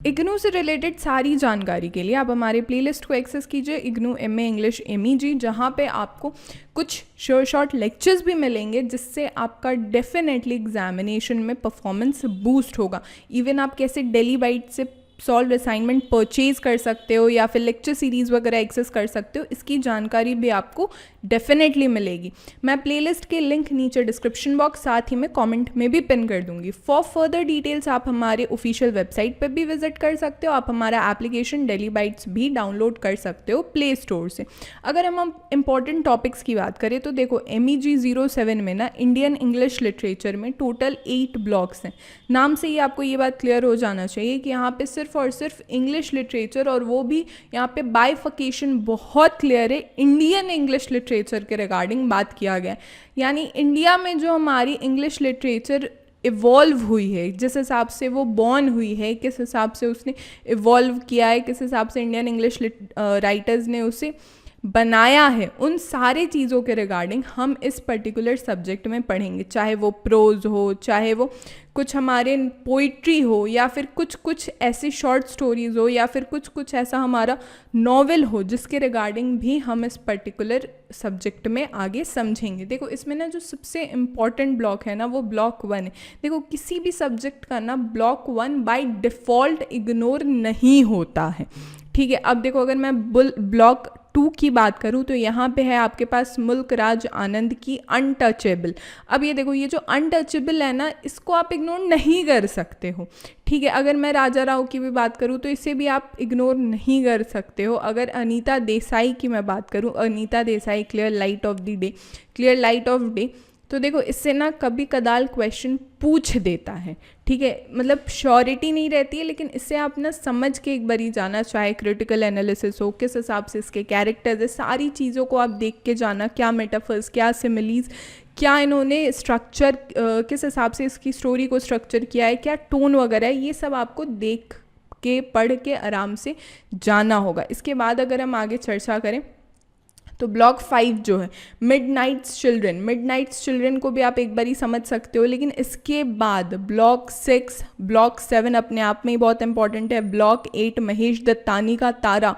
इग्नू से रिलेटेड सारी जानकारी के लिए आप हमारे प्लेलिस्ट को एक्सेस कीजिए इग्नू MA इंग्लिश MEG, जहाँ पे आपको कुछ शॉर्ट लेक्चर्स भी मिलेंगे जिससे आपका डेफिनेटली एग्जामिनेशन में परफॉर्मेंस बूस्ट होगा। इवन आप कैसे डेली बाइट से सॉल्व असाइनमेंट परचेज कर सकते हो या फिर लेक्चर सीरीज़ वगैरह एक्सेस कर सकते हो, इसकी जानकारी भी आपको डेफिनेटली मिलेगी। मैं प्लेलिस्ट के लिंक नीचे डिस्क्रिप्शन बॉक्स साथ ही में कमेंट में भी पिन कर दूंगी। फॉर फर्दर डिटेल्स आप हमारे ऑफिशियल वेबसाइट पर भी विजिट कर सकते हो। आप हमारा एप्लीकेशन डेली बाइट्स भी डाउनलोड कर सकते हो प्ले स्टोर से। अगर हम इंपॉर्टेंट टॉपिक्स की बात करें तो देखो MEG 07 में ना इंडियन इंग्लिश लिटरेचर में टोटल 8 ब्लॉक्स हैं। नाम से ही आपको ये बात क्लियर हो जाना चाहिए कि यहाँ पे सिर्फ और सिर्फ इंग्लिश लिटरेचर, और वो भी यहाँ पे बाइफिकेशन बहुत क्लियर है, इंडियन इंग्लिश लिटरेचर के रिगार्डिंग बात किया गया है। यानी इंडिया में जो हमारी इंग्लिश लिटरेचर इवॉल्व हुई है, जिस हिसाब से वो बॉर्न हुई है, किस हिसाब से उसने इवॉल्व किया है, किस हिसाब से इंडियन इंग्लिश राइटर्स ने उसे बनाया है, उन सारे चीज़ों के रिगार्डिंग हम इस पर्टिकुलर सब्जेक्ट में पढ़ेंगे। चाहे वो प्रोज हो, चाहे वो कुछ हमारे पोइट्री हो, या फिर कुछ ऐसी शॉर्ट स्टोरीज हो, या फिर कुछ ऐसा हमारा नॉवेल हो जिसके रिगार्डिंग भी हम इस पर्टिकुलर सब्जेक्ट में आगे समझेंगे। देखो इसमें ना जो सबसे इम्पॉर्टेंट ब्लॉक है ना वो ब्लॉक 1 है। देखो किसी भी सब्जेक्ट का ना ब्लॉक 1 बाय डिफ़ॉल्ट इग्नोर नहीं होता है, ठीक है। अब देखो अगर मैं ब्लॉक 2 की बात करूँ तो यहाँ पे है आपके पास मुल्क राज आनंद की अनटचेबल। अब ये देखो, ये जो अनटचेबल है ना, इसको आप इग्नोर नहीं कर सकते हो, ठीक है। अगर मैं राजा राव की भी बात करूँ तो इसे भी आप इग्नोर नहीं कर सकते हो। अगर अनीता देसाई की मैं बात करूँ, Anita Desai clear light of day, तो देखो इससे ना कभी कदाल क्वेश्चन पूछ देता है, ठीक है। मतलब श्योरिटी नहीं रहती है, लेकिन इससे आप ना समझ के एक बारी जाना, चाहे क्रिटिकल एनालिसिस हो, किस हिसाब से इसके कैरेक्टर्स है, सारी चीज़ों को आप देख के जाना, क्या मेटाफर्स, क्या सिमिलीज, क्या इन्होंने स्ट्रक्चर, किस हिसाब से इसकी स्टोरी को स्ट्रक्चर किया है, क्या टोन वगैरह है, ये सब आपको देख के पढ़ के आराम से जाना होगा। इसके बाद अगर हम आगे चर्चा करें तो ब्लॉक 5 जो है मिडनाइट्स चिल्ड्रन को भी आप एक बारी समझ सकते हो, लेकिन इसके बाद ब्लॉक 6, ब्लॉक 7 अपने आप में ही बहुत इंपॉर्टेंट है। ब्लॉक 8 महेश दत्तानी का तारा,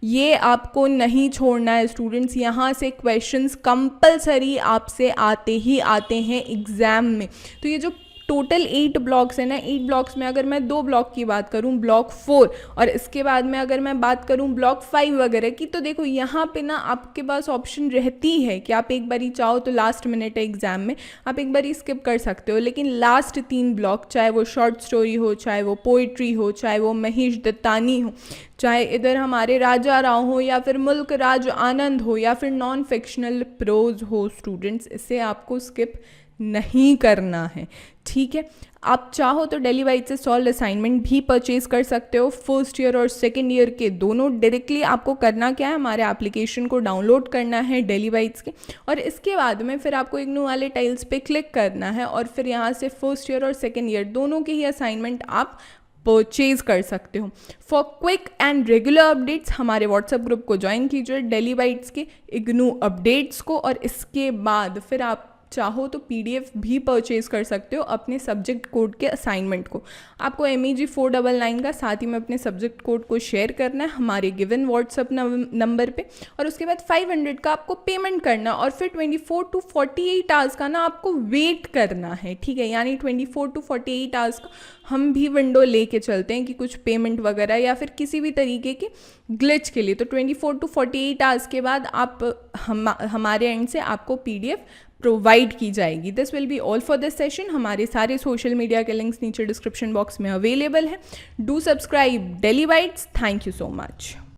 ये आपको नहीं छोड़ना है स्टूडेंट्स। यहाँ से क्वेश्चंस कंपलसरी आपसे आते ही आते हैं एग्ज़ाम में। तो ये जो टोटल 8 ब्लॉक्स है ना, 8 ब्लॉक्स में अगर मैं 2 ब्लॉक की बात करूं, ब्लॉक 4, और इसके बाद में अगर मैं बात करूं ब्लॉक 5 वगैरह की, तो देखो यहाँ पे ना आपके पास ऑप्शन रहती है कि आप एक बारी चाहो तो लास्ट मिनट है एग्जाम में, आप एक बारी स्किप कर सकते हो। लेकिन लास्ट 3 ब्लॉक, चाहे वो शॉर्ट स्टोरी हो, चाहे वो पोइट्री हो, चाहे वो महेश दत्तानी हो, चाहे इधर हमारे राजा राव हो, या फिर मुल्क राज आनंद हो, या फिर नॉन फिक्शनल प्रोज हो, स्टूडेंट्स इसे आपको स्किप नहीं करना है, ठीक है। आप चाहो तो डेली वाइज से सॉल्व असाइनमेंट भी परचेज कर सकते हो, फर्स्ट ईयर और सेकेंड ईयर के दोनों। डायरेक्टली आपको करना क्या है, हमारे एप्लीकेशन को डाउनलोड करना है डेली वाइज के, और इसके बाद में फिर आपको इग्नू वाले टाइल्स पे क्लिक करना है, और फिर यहाँ से फर्स्ट ईयर और सेकेंड ईयर दोनों के ही असाइनमेंट आप परचेज कर सकते हो। For quick and regular updates हमारे व्हाट्सएप ग्रुप को ज्वाइन कीजिए, डेली बाइट्स के इग्नू अपडेट्स को, और इसके बाद फिर आप चाहो तो PDF भी परचेज कर सकते हो अपने सब्जेक्ट कोड के असाइनमेंट को। आपको MEG 499 का साथ ही में अपने सब्जेक्ट कोड को शेयर करना है हमारे गिवन व्हाट्सएप नंबर पे, और उसके बाद 500 का आपको पेमेंट करना, और फिर 24 to 48 आवर्स का ना आपको वेट करना है, ठीक है। यानी 24 to 48 आवर्स का हम भी विंडो लेके चलते हैं कि कुछ पेमेंट वगैरह या फिर किसी भी तरीके के ग्लिच के लिए, तो 24 to 48 आवर्स के बाद आप हमारे एंड से आपको PDF प्रोवाइड की जाएगी। This will be all for this session. हमारे सारे सोशल मीडिया के लिंक्स नीचे डिस्क्रिप्शन बॉक्स में अवेलेबल है। Do subscribe daily bytes. Thank you so much.